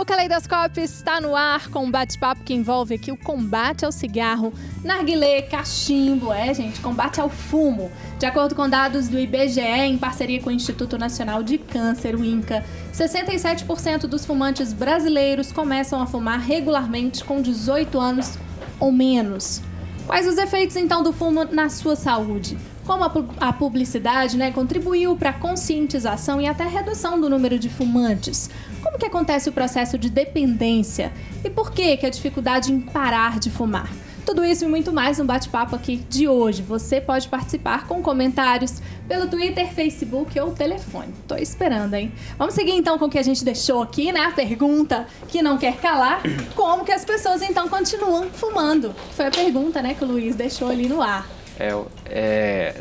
Caleidoscópio está no ar com um bate-papo que envolve aqui o combate ao cigarro, narguilé, cachimbo, gente, combate ao fumo. De acordo com dados do IBGE, em parceria com o Instituto Nacional de Câncer, o INCA, 67% dos fumantes brasileiros começam a fumar regularmente com 18 anos ou menos. Quais os efeitos, então, do fumo na sua saúde? Como a publicidade, contribuiu para a conscientização e até redução do número de fumantes? Como que acontece o processo de dependência? E por que a dificuldade em parar de fumar? Tudo isso e muito mais no bate-papo aqui de hoje. Você pode participar com comentários pelo Twitter, Facebook ou telefone. Tô esperando, hein? Vamos seguir então com o que a gente deixou aqui, A pergunta que não quer calar. Como que as pessoas então continuam fumando? Foi a pergunta, que o Luiz deixou ali no ar.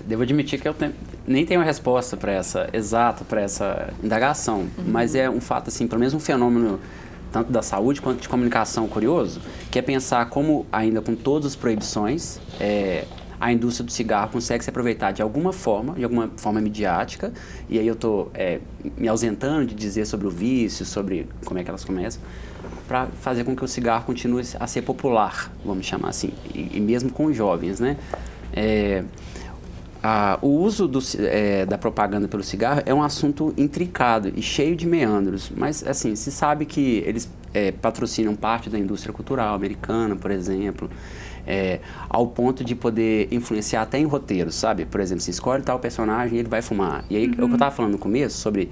Devo admitir que eu nem tenho resposta para essa indagação, mas é um fato, assim, pelo menos um fenômeno tanto da saúde quanto de comunicação curioso, que é pensar como, ainda com todas as proibições, a indústria do cigarro consegue se aproveitar de alguma forma midiática, e aí eu estou me ausentando de dizer sobre o vício, sobre como é que elas começam, para fazer com que o cigarro continue a ser popular, vamos chamar assim, e mesmo com os jovens, o uso da propaganda pelo cigarro é um assunto intricado e cheio de meandros, mas assim, se sabe que eles patrocinam parte da indústria cultural americana, por exemplo, ao ponto de poder influenciar até em roteiros, sabe? Por exemplo, se escolhe tal personagem, ele vai fumar. E aí, o que eu estava falando no começo, sobre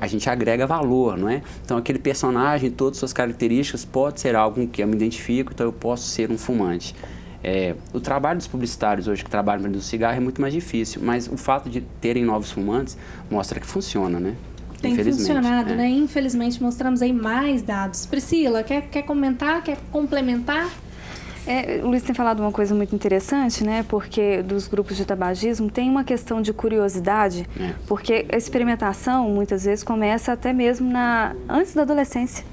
a gente agrega valor, não é? Então, aquele personagem, todas as suas características, pode ser algo com que eu me identifico, então eu posso ser um fumante. O trabalho dos publicitários hoje que trabalham para a indústria do cigarro é muito mais difícil, mas o fato de terem novos fumantes mostra que funciona, Tem funcionado, Infelizmente, mostramos aí mais dados. Priscila, quer comentar, quer complementar? O Luiz tem falado uma coisa muito interessante, porque dos grupos de tabagismo tem uma questão de curiosidade, porque a experimentação, muitas vezes, começa até mesmo antes da adolescência.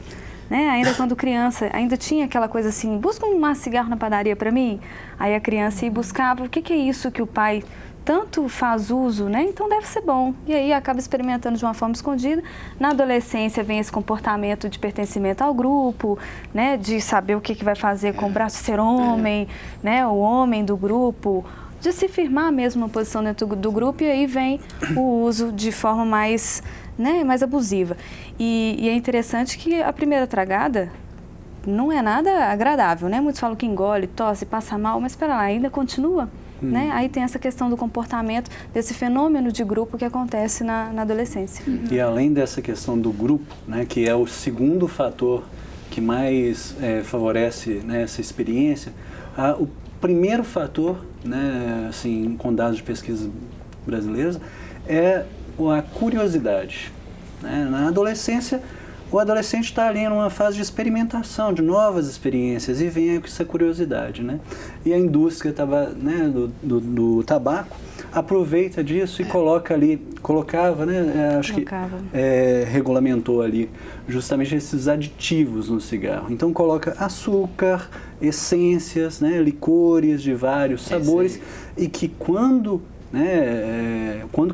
Ainda quando criança, ainda tinha aquela coisa assim, busca um maço de cigarro na padaria para mim. Aí a criança ia buscava, o que é isso que o pai tanto faz uso, então deve ser bom. E aí acaba experimentando de uma forma escondida. Na adolescência vem esse comportamento de pertencimento ao grupo, de saber o que vai fazer com o braço de ser homem, o homem do grupo, de se firmar mesmo uma posição dentro do grupo, e aí vem o uso de forma mais abusiva. E é interessante que a primeira tragada não é nada agradável, Muitos falam que engole, tosse, passa mal, mas espera lá, ainda continua, Aí tem essa questão do comportamento, desse fenômeno de grupo que acontece na adolescência. E além dessa questão do grupo, que é o segundo fator que mais favorece essa experiência, o primeiro fator, assim, com dados de pesquisas brasileiras, é a curiosidade. Na adolescência, o adolescente está ali numa fase de experimentação, de novas experiências, e vem com essa curiosidade. E a indústria do tabaco aproveita disso e colocava, acho que regulamentou ali justamente esses aditivos no cigarro. Então coloca açúcar, essências, licores de vários sabores, e que quando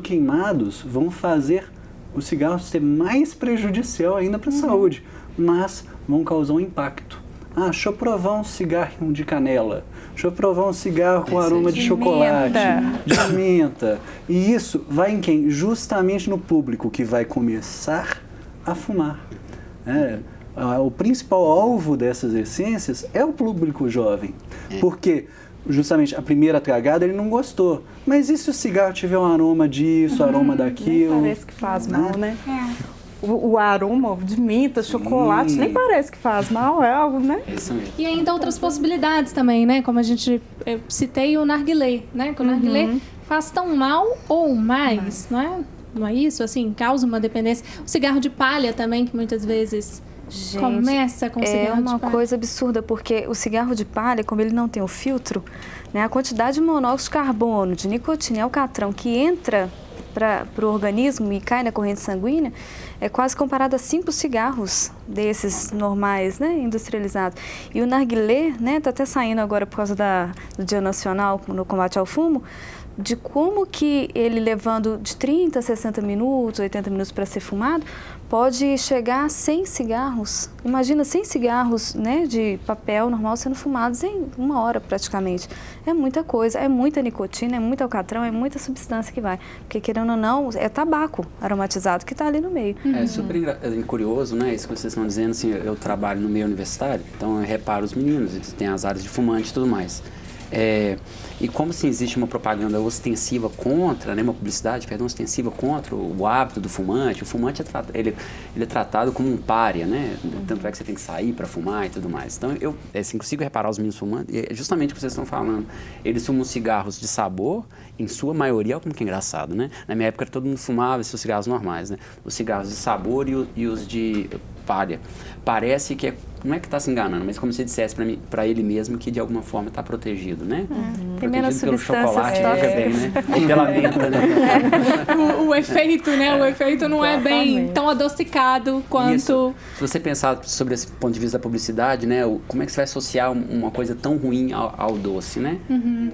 queimados vão fazer o cigarro ser mais prejudicial ainda para a saúde, mas vão causar um impacto. Deixa eu provar um cigarro de canela, deixa eu provar um cigarro com aroma de chocolate, de menta. E isso vai em quem? Justamente no público que vai começar a fumar. O principal alvo dessas essências é o público jovem, porque justamente a primeira tragada ele não gostou. Mas e se o cigarro tiver um aroma disso, aroma daquilo? Nem parece que faz mal, O aroma de menta, chocolate, nem parece que faz mal, é algo, Isso mesmo. E ainda outras possibilidades também, Como eu citei o narguilé, Que o narguilé faz tão mal ou mais, Não é isso? Assim, causa uma dependência. O cigarro de palha também, que muitas vezes... Gente, começa com cigarro de palha. É uma coisa absurda, porque o cigarro de palha, como ele não tem o filtro, a quantidade de monóxido de carbono, de nicotina e alcatrão que entra para o organismo e cai na corrente sanguínea é quase comparada a 5 cigarros, desses normais, né, industrializados. E o narguilé, né, está até saindo agora por causa do Dia Nacional no combate ao fumo, de como que ele levando de 30 a 60 minutos, 80 minutos para ser fumado, pode chegar a 100 cigarros. Imagina 100 cigarros, né, de papel normal sendo fumados em 1 hora praticamente. É muita coisa, é muita nicotina, é muito alcatrão, é muita substância que vai. Porque querendo ou não, é tabaco aromatizado que está ali no meio. É super curioso, né, isso que vocês estão dizendo, assim, eu trabalho no meio universitário, então eu reparo os meninos, eles têm as áreas de fumante e tudo mais. E como assim, existe uma propaganda ostensiva contra, né, uma publicidade, perdão, ostensiva contra o hábito do fumante, o fumante ele é tratado como um pária, né, tanto é que você tem que sair para fumar e tudo mais. Então eu assim, consigo reparar os meninos fumando, e é justamente o que vocês estão falando, eles fumam cigarros de sabor, em sua maioria, olha como que é engraçado, né, na minha época todo mundo fumava esses cigarros normais, né, os cigarros de sabor e os de palha. Parece que não é que está se enganando, mas como se dissesse para ele mesmo que de alguma forma está protegido, né? Protegido pelo chocolate, veja bem, né? Ou pela menta, né? O efeito, né? O efeito não é bem tão adocicado quanto... Isso. Se você pensar sobre esse ponto de vista da publicidade, né? Como é que você vai associar uma coisa tão ruim ao doce, né?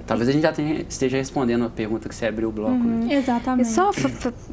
Talvez a gente já esteja respondendo a pergunta que você abriu o bloco, né? Exatamente. E só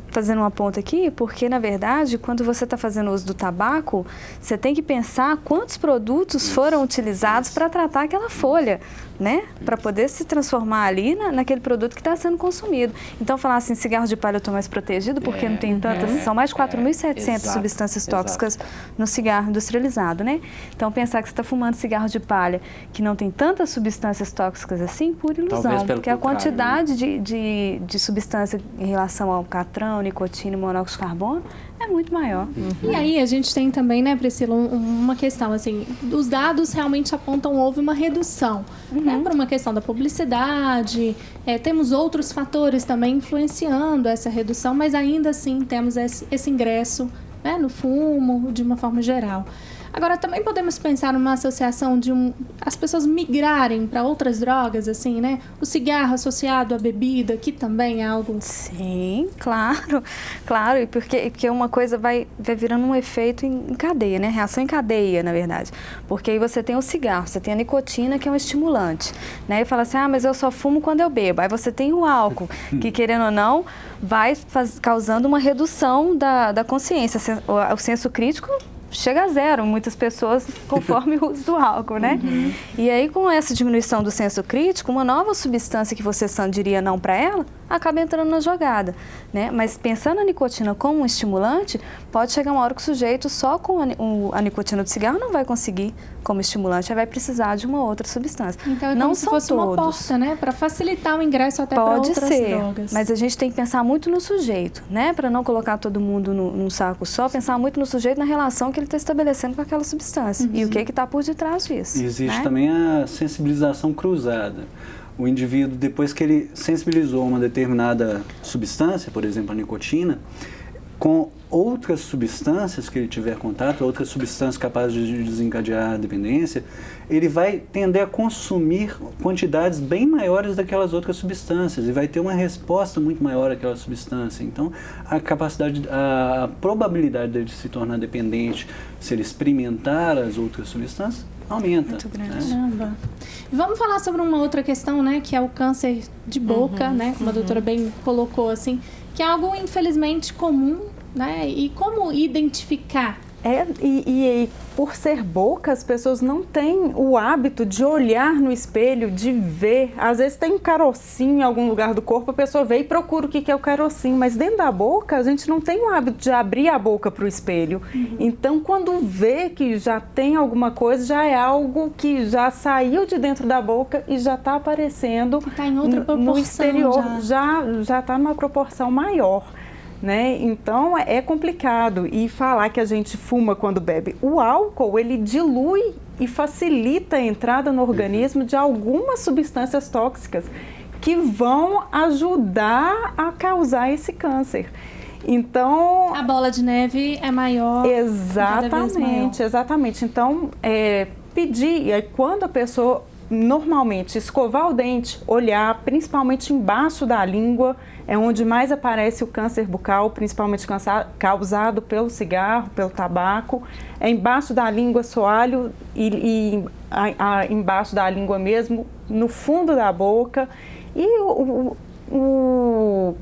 fazendo uma ponta aqui, porque na verdade, quando você está fazendo uso do tabaco, você tem que pensar quantos produtos foram utilizados para tratar aquela folha, né? Para poder se transformar ali naquele produto que está sendo consumido. Então, falar assim, cigarro de palha eu estou mais protegido porque não tem tantas, são mais de 4.700 substâncias tóxicas no cigarro industrializado, né? Então, pensar que você está fumando cigarro de palha que não tem tantas substâncias tóxicas assim, pura ilusão. Porque a quantidade de substância em relação ao alcatrão, nicotina e monóxido de carbono é muito maior. E aí a gente tem também, né, Priscila, uma questão assim, os dados realmente apontam houve uma redução, né, por uma questão da publicidade, temos outros fatores também influenciando essa redução, mas ainda assim temos esse ingresso, né, no fumo de uma forma geral. Agora, também podemos pensar numa associação de as pessoas migrarem para outras drogas, assim, né? O cigarro associado à bebida, que também é algo... Sim, claro, e porque uma coisa vai virando um efeito em cadeia, né? Reação em cadeia, na verdade. Porque aí você tem o cigarro, você tem a nicotina, que é um estimulante, né? E fala assim, mas eu só fumo quando eu bebo. Aí você tem o álcool, que querendo ou não, vai causando uma redução da consciência. O senso crítico chega a zero, muitas pessoas, conforme o uso do álcool, né? E aí, com essa diminuição do senso crítico, uma nova substância que você diria não para ela, acaba entrando na jogada, né? Mas pensando a nicotina como um estimulante, pode chegar uma hora que o sujeito só com a nicotina do cigarro não vai conseguir como estimulante, vai precisar de uma outra substância. Então é não como se fosse todos. Uma porta, né? Para facilitar o ingresso até para outras drogas. Mas a gente tem que pensar muito no sujeito, né? Para não colocar todo mundo num saco só, pensar muito no sujeito, na relação que ele está estabelecendo com aquela substância e o que está por detrás disso. Existe, né? também a sensibilização cruzada. O indivíduo, depois que ele sensibilizou uma determinada substância, por exemplo, a nicotina, com outras substâncias que ele tiver contato, outras substâncias capazes de desencadear a dependência, ele vai tender a consumir quantidades bem maiores daquelas outras substâncias e vai ter uma resposta muito maior àquela substância. Então, a probabilidade dele se tornar dependente, se ele experimentar as outras substâncias, aumenta. Muito grande. Né? Vamos falar sobre uma outra questão, né, que é o câncer de boca, né, como a doutora bem colocou, assim, que é algo infelizmente comum, né, e como identificar? E por ser boca, as pessoas não têm o hábito de olhar no espelho, de ver. Às vezes tem um carocinho em algum lugar do corpo, a pessoa vê e procura o que é o carocinho. Mas dentro da boca, a gente não tem o hábito de abrir a boca para o espelho. Então, quando vê que já tem alguma coisa, já é algo que já saiu de dentro da boca e já está aparecendo tá em outra proporção, no exterior. Já está numa proporção maior. Né? Então, é complicado. E falar que a gente fuma quando bebe. O álcool, ele dilui e facilita a entrada no organismo de algumas substâncias tóxicas que vão ajudar a causar esse câncer. Então... A bola de neve é maior. Exatamente. Então, pedir. E aí, quando a pessoa normalmente escovar o dente, olhar, principalmente embaixo da língua, é onde mais aparece o câncer bucal, principalmente causado pelo cigarro, pelo tabaco. É embaixo da língua, soalho e embaixo da língua mesmo, no fundo da boca. E o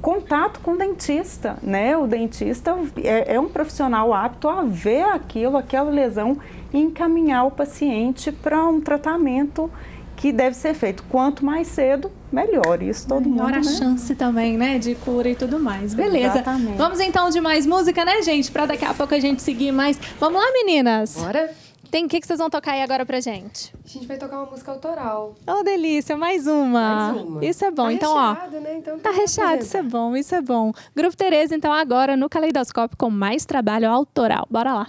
contato com o dentista, né? O dentista é um profissional apto a ver aquela lesão e encaminhar o paciente para um tratamento que deve ser feito. Quanto mais cedo, melhor. Isso todo mundo, melhor a né? chance também, né? De cura e tudo mais. Beleza. Exatamente. Vamos então de mais música, né, gente? Pra daqui a pouco a gente seguir mais. Vamos lá, meninas? Bora? O que vocês vão tocar aí agora pra gente? A gente vai tocar uma música autoral. Oh, delícia, mais uma. Mais uma. Isso é bom. Tá Então, recheado, né? Então, tá recheado, isso é bom, isso é bom. Grupo Tereza, então, agora no Caleidoscópio com mais trabalho autoral. Bora lá.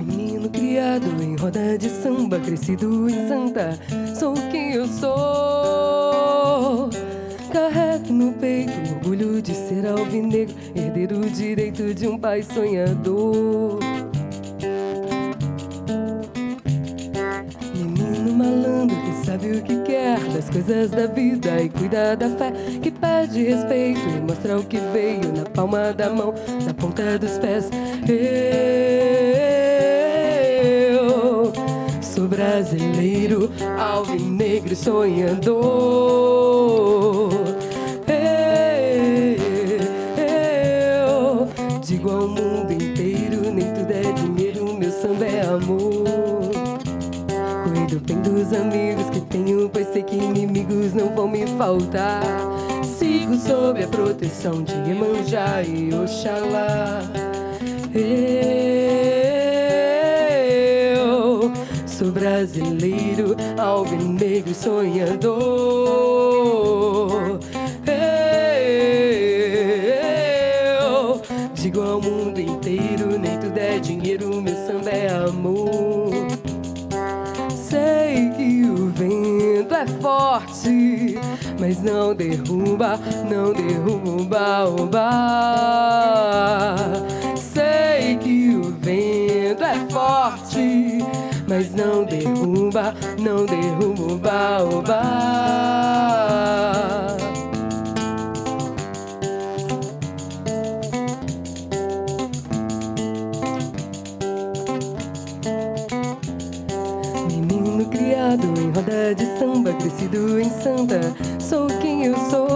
Menino criado em roda de samba, crescido em Santa, sou quem eu sou. Carrego no peito o orgulho de ser alvinegro, herdeiro direito de um pai sonhador. Menino malandro que sabe o que quer das coisas da vida e cuida da fé, que pede respeito e mostra o que veio na palma da mão, na ponta dos pés. Eu sou brasileiro, alvinegro e sonhador. Eu digo ao mundo inteiro, nem tudo é dinheiro, meu samba é amor. Cuido bem dos amigos que tenho, pois sei que inimigos não vão me faltar. Sigo sob a proteção de Iemanjá e Oxalá. Eu sou brasileiro, alvinegro e sonhador. Eu digo ao mundo inteiro, nem tudo é dinheiro, meu samba é amor. Sei que o vento é forte, mas não derruba, não derruba o baobá. Sei que o vento é forte, mas não derruba, não derruba o baobá. Menino criado em roda de samba, crescido em Santa, sou quem eu sou.